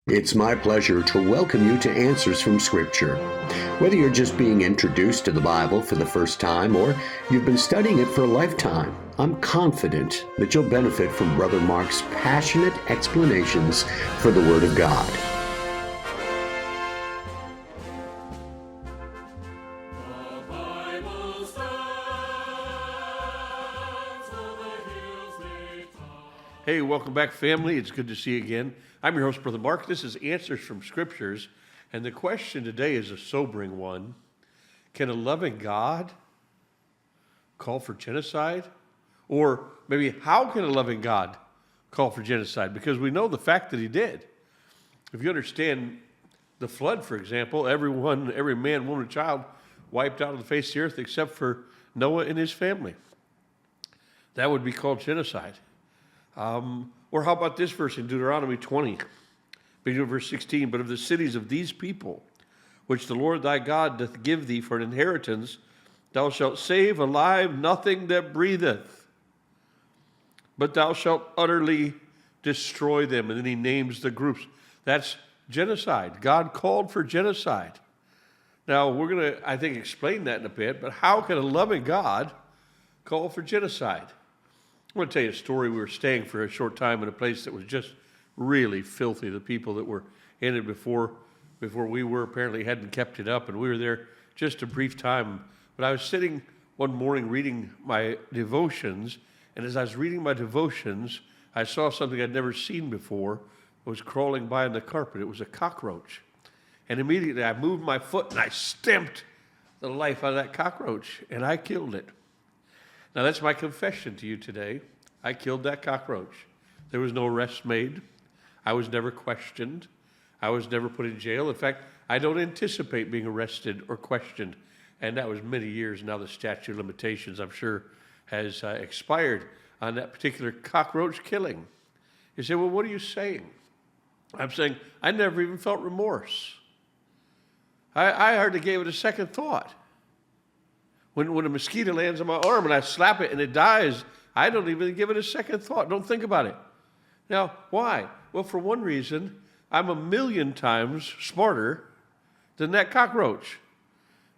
It's my pleasure to welcome you to Answers from Scripture. Whether you're just being introduced to the Bible for the first time or you've been studying it for a lifetime, I'm confident that you'll benefit from Brother Mark's passionate explanations for the Word of God. Hey, welcome back, family. It's good to see you again. I'm your host, Brother Mark. This is Answers from Scriptures, and the question today is a sobering one. Can a loving God call for genocide? Or maybe how can a loving God call for genocide? Because we know the fact that he did. If you understand the flood, for example, every man, woman, and child wiped out of the face of the earth except for Noah and his family. That would be called genocide. Or how about this verse in Deuteronomy 20, beginning of verse 16, but of the cities of these people, which the Lord thy God doth give thee for an inheritance, thou shalt save alive nothing that breatheth, but thou shalt utterly destroy them. And then he names the groups. That's genocide. God called for genocide. Now, we're going to, I think, explain that in a bit, but how can a loving God call for genocide? I want to tell you a story. We were staying for a short time in a place that was just really filthy. The people that were in it before we were apparently hadn't kept it up, and we were there just a brief time. But I was sitting one morning reading my devotions, and as I was reading my devotions, I saw something I'd never seen before. It was crawling by on the carpet. It was a cockroach. And immediately I moved my foot and I stamped the life out of that cockroach, and I killed it. Now, that's my confession to you today. I killed that cockroach. There was no arrest made. I was never questioned. I was never put in jail. In fact, I don't anticipate being arrested or questioned. And that was many years. Now the statute of limitations, I'm sure, has expired on that particular cockroach killing. You say, well, what are you saying? I'm saying I never even felt remorse. I hardly gave it a second thought. When a mosquito lands on my arm and I slap it and it dies, I don't even give it a second thought. Don't think about it. Now, why? Well, for one reason, I'm 1,000,000 times smarter than that cockroach.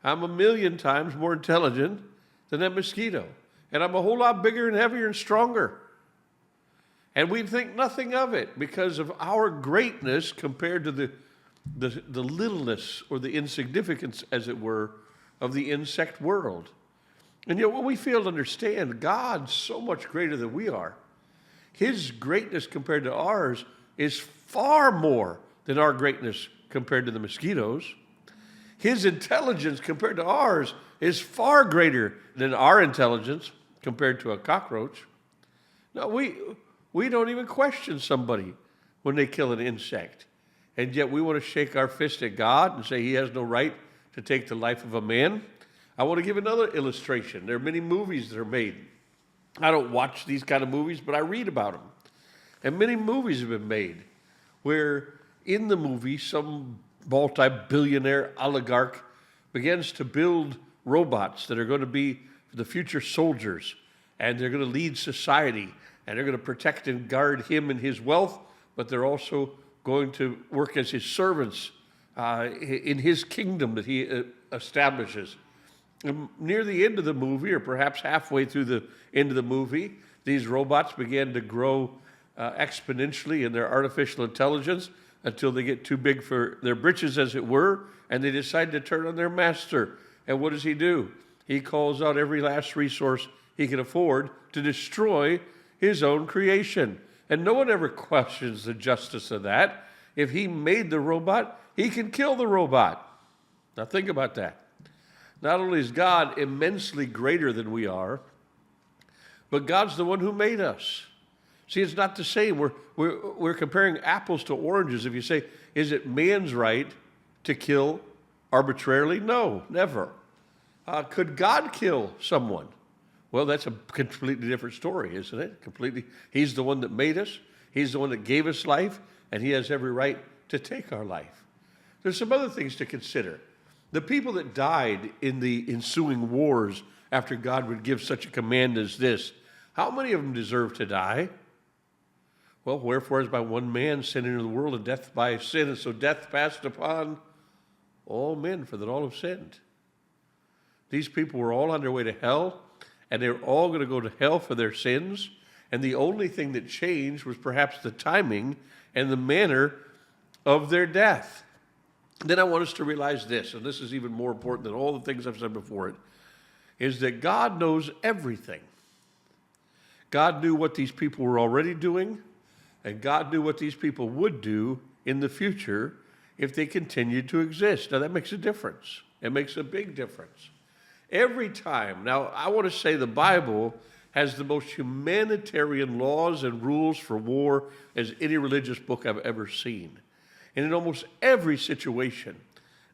I'm 1,000,000 times more intelligent than that mosquito. And I'm a whole lot bigger and heavier and stronger. And we think nothing of it because of our greatness compared to the littleness or the insignificance, as it were, of the insect world. And yet what we fail to understand, God's so much greater than we are. His greatness compared to ours is far more than our greatness compared to the mosquitoes. His intelligence compared to ours is far greater than our intelligence compared to a cockroach. No, we don't even question somebody when they kill an insect. And yet we want to shake our fist at God and say he has no right to take the life of a man. I want to give another illustration. There are many movies that are made. I don't watch these kind of movies, but I read about them. And many movies have been made where in the movie some multi-billionaire oligarch begins to build robots that are going to be the future soldiers, and they're going to lead society, and they're going to protect and guard him and his wealth, but they're also going to work as his servants in his kingdom that he establishes. And near the end of the movie, or perhaps halfway through the end of the movie, these robots began to grow exponentially in their artificial intelligence until they get too big for their britches, as it were, and they decide to turn on their master. And what does he do? He calls out every last resource he can afford to destroy his own creation. And no one ever questions the justice of that. If he made the robot, he can kill the robot. Now think about that. Not only is God immensely greater than we are, but God's the one who made us. See, it's not the same. We're comparing apples to oranges. If you say, is it man's right to kill arbitrarily? No, never. Could God kill someone? Well, that's a completely different story, isn't it? Completely. He's the one that made us. He's the one that gave us life, and he has every right to take our life. There's some other things to consider. The people that died in the ensuing wars after God would give such a command as this, how many of them deserve to die? Well, wherefore as by one man sin into the world, and death by sin, and so death passed upon all men, for that all have sinned. These people were all on their way to hell, and they're all going to go to hell for their sins. And the only thing that changed was perhaps the timing and the manner of their death. Then I want us to realize this, and this is even more important than all the things I've said before it, is that God knows everything. God knew what these people were already doing, and God knew what these people would do in the future if they continued to exist. Now that makes a difference. It makes a big difference. Every time. Now I want to say the Bible has the most humanitarian laws and rules for war as any religious book I've ever seen. And in almost every situation,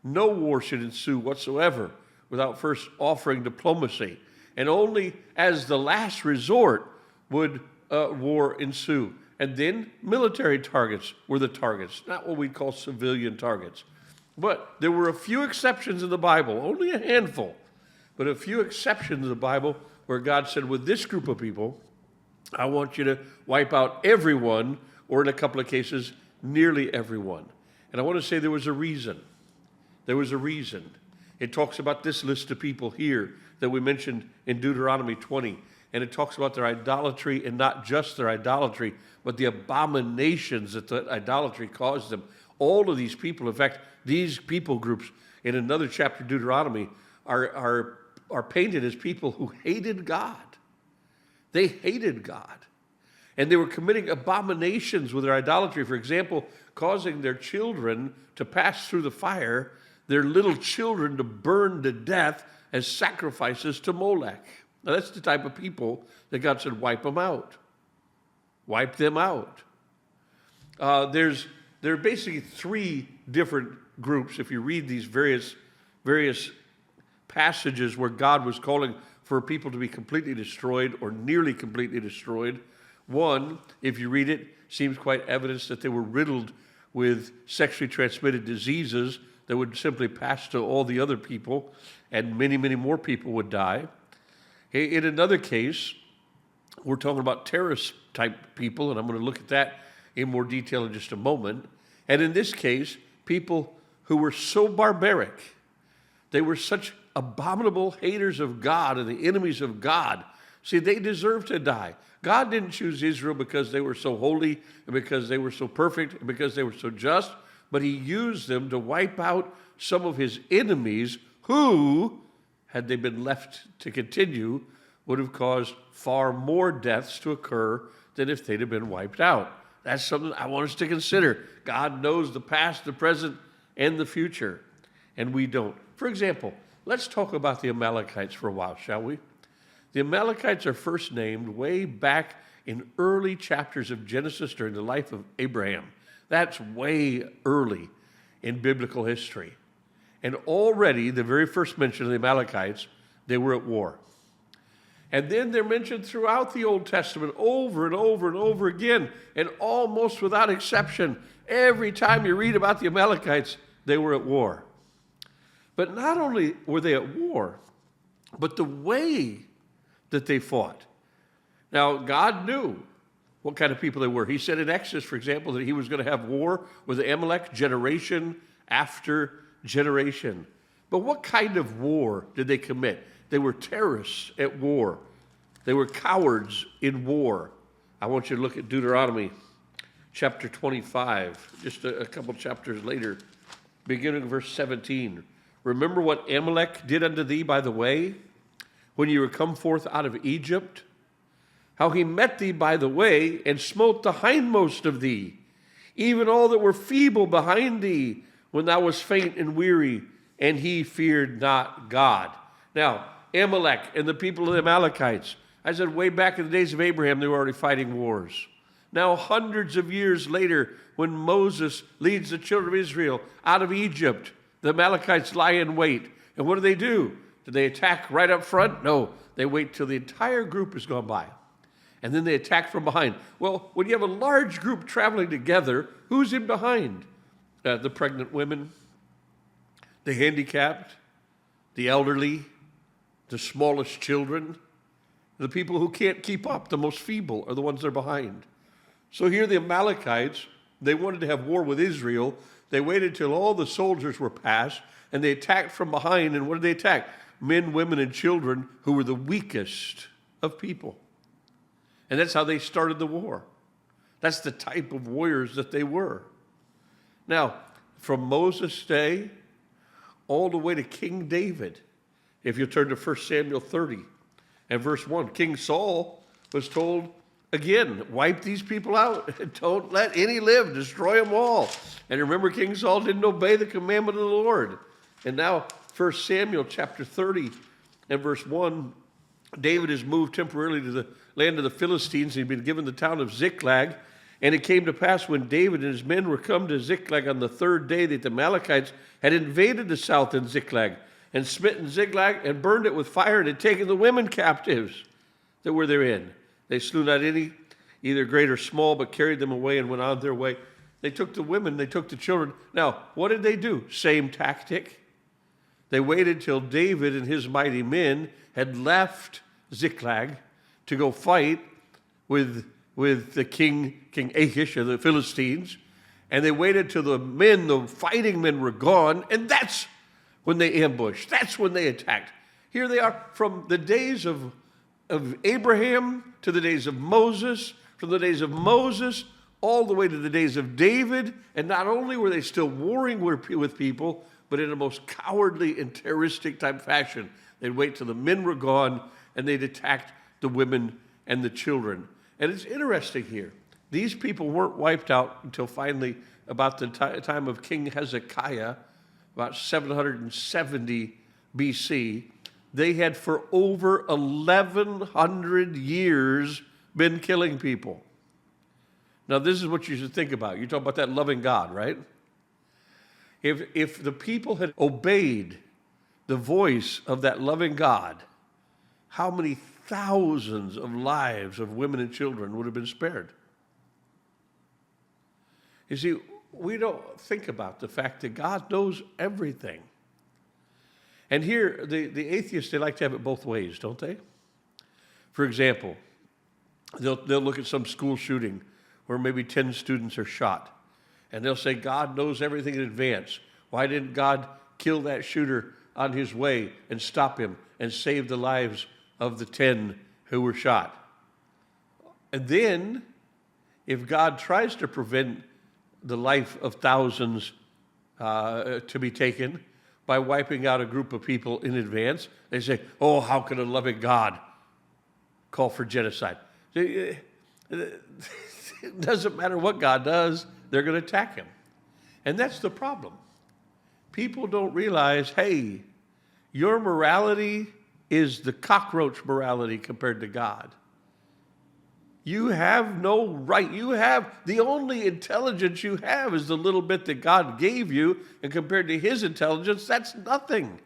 no war should ensue whatsoever without first offering diplomacy. And only as the last resort would war ensue. And then military targets were the targets, not what we'd call civilian targets. But there were a few exceptions in the Bible, only a handful, but a few exceptions in the Bible where God said, with this group of people, I want you to wipe out everyone, or in a couple of cases, nearly everyone. And I want to say there was a reason. There was a reason. It talks about this list of people here that we mentioned in Deuteronomy 20. And it talks about their idolatry, and not just their idolatry, but the abominations that the idolatry caused them. All of these people, in fact, these people groups in another chapter of Deuteronomy are painted as people who hated God. They hated God. And they were committing abominations with their idolatry. For example, causing their children to pass through the fire, their little children to burn to death as sacrifices to Molech. Now that's the type of people that God said, wipe them out. Wipe them out. There are basically three different groups. If you read these various passages where God was calling for people to be completely destroyed or nearly completely destroyed. One, if you read it, seems quite evidence that they were riddled with sexually transmitted diseases that would simply pass to all the other people, and many, many more people would die. In another case, we're talking about terrorist-type people, and I'm going to look at that in more detail in just a moment. And in this case, people who were so barbaric, they were such abominable haters of God and the enemies of God. See, they deserved to die. God didn't choose Israel because they were so holy and because they were so perfect and because they were so just, but he used them to wipe out some of his enemies who, had they been left to continue, would have caused far more deaths to occur than if they'd have been wiped out. That's something I want us to consider. God knows the past, the present, and the future, and we don't. For example, let's talk about the Amalekites for a while, shall we? The Amalekites are first named way back in early chapters of Genesis during the life of Abraham. That's way early in biblical history. And already, the very first mention of the Amalekites, they were at war. And then they're mentioned throughout the Old Testament over and over and over again, and almost without exception, every time you read about the Amalekites, they were at war. But not only were they at war, but the way that they fought. Now, God knew what kind of people they were. He said in Exodus, for example, that he was going to have war with Amalek generation after generation. But what kind of war did they commit? They were terrorists at war. They were cowards in war. I want you to look at Deuteronomy chapter 25, just a couple chapters later, beginning of verse 17. Remember what Amalek did unto thee by the way, when you were come forth out of Egypt? How he met thee by the way, and smote the hindmost of thee, even all that were feeble behind thee, when thou wast faint and weary, and he feared not God. Now, Amalek and the people of the Amalekites, I said way back in the days of Abraham, they were already fighting wars. Now, hundreds of years later, when Moses leads the children of Israel out of Egypt, the Amalekites lie in wait. And what do? Do they attack right up front? No, they wait till the entire group has gone by. And then they attack from behind. Well, when you have a large group traveling together, who's in behind? The pregnant women, the handicapped, the elderly, the smallest children, the people who can't keep up, the most feeble are the ones that are behind. So here the Amalekites, they wanted to have war with Israel. They waited till all the soldiers were past, and they attacked from behind. And what did they attack? Men, women, and children who were the weakest of people. And that's how they started the war. That's the type of warriors that they were. Now, from Moses' day all the way to King David, if you turn to 1 Samuel 30 and verse 1, King Saul was told, again, wipe these people out. Don't let any live. Destroy them all. And remember, King Saul didn't obey the commandment of the Lord. And now, 1 Samuel chapter 30 and verse 1, David is moved temporarily to the land of the Philistines. He'd been given the town of Ziklag. And it came to pass when David and his men were come to Ziklag on the third day that the Amalekites had invaded the south in Ziklag and smitten Ziklag and burned it with fire and had taken the women captives that were therein. They slew not any, either great or small, but carried them away and went on their way. They took the women, they took the children. Now, what did they do? Same tactic. They waited till David and his mighty men had left Ziklag to go fight with the King Achish of the Philistines, and they waited till the fighting men were gone, and that's when they ambushed. That's when they attacked. Here they are from the days of Abraham to the days of Moses, from the days of Moses all the way to the days of David, and not only were they still warring with people, but in a most cowardly and terroristic type fashion. They'd wait till the men were gone, and they'd attack the women and the children. And it's interesting here. These people weren't wiped out until finally about the time of King Hezekiah, about 770 BC. They had for over 1,100 years been killing people. Now, this is what you should think about. You talk about that loving God, right? If the people had obeyed the voice of that loving God, how many thousands of lives of women and children would have been spared? You see, we don't think about the fact that God knows everything. And here, the atheists, they like to have it both ways, don't they? For example, they'll look at some school shooting where maybe 10 students are shot, and they'll say, God knows everything in advance. Why didn't God kill that shooter on his way and stop him and save the lives of the 10 who were shot? And then, if God tries to prevent the life of thousands to be taken by wiping out a group of people in advance, they say, oh, how can a loving God call for genocide? It doesn't matter what God does, they're going to attack him. And that's the problem. People don't realize, hey, your morality is the cockroach morality compared to God. You have no right. The only intelligence you have is the little bit that God gave you, and compared to his intelligence, that's nothing.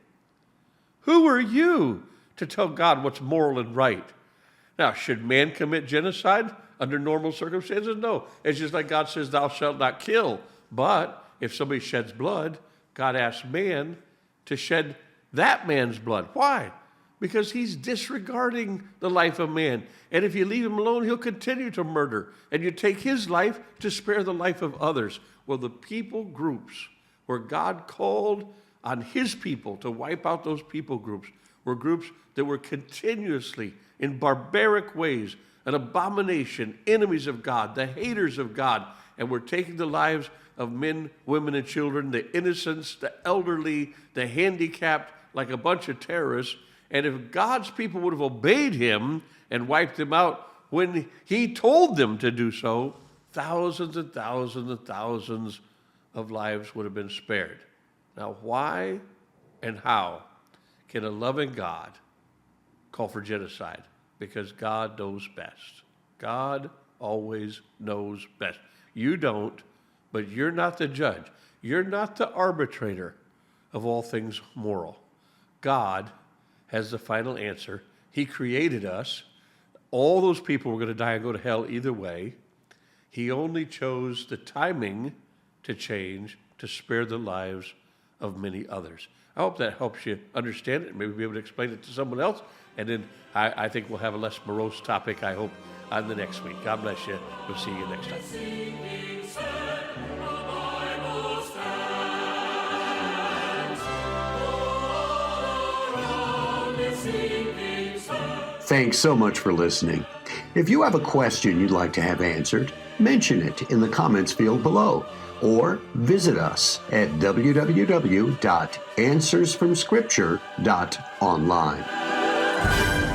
Who are you to tell God what's moral and right? Now, should man commit genocide under normal circumstances? No. It's just like God says, thou shalt not kill. But if somebody sheds blood, God asks man to shed that man's blood. Why? Because he's disregarding the life of man. And if you leave him alone, he'll continue to murder. And you take his life to spare the life of others. Well, the people groups where God called on his people to wipe out those people groups were groups that were continuously, in barbaric ways, an abomination, enemies of God, the haters of God, and were taking the lives of men, women, and children, the innocents, the elderly, the handicapped, like a bunch of terrorists. And if God's people would have obeyed him and wiped them out when he told them to do so, thousands and thousands and thousands of lives would have been spared. Now, why and how can a loving God call for genocide? Because God knows best. God always knows best. You don't, but you're not the judge. You're not the arbitrator of all things moral. God has the final answer. He created us. All those people were going to die and go to hell either way. He only chose the timing to change to spare the lives of many others. I hope that helps you understand it and maybe be able to explain it to someone else. And then I think we'll have a less morose topic, I hope, on the next week. God bless you. We'll see you next time. Thanks so much for listening. If you have a question you'd like to have answered, mention it in the comments field below, or visit us at www.answersfromscripture.online.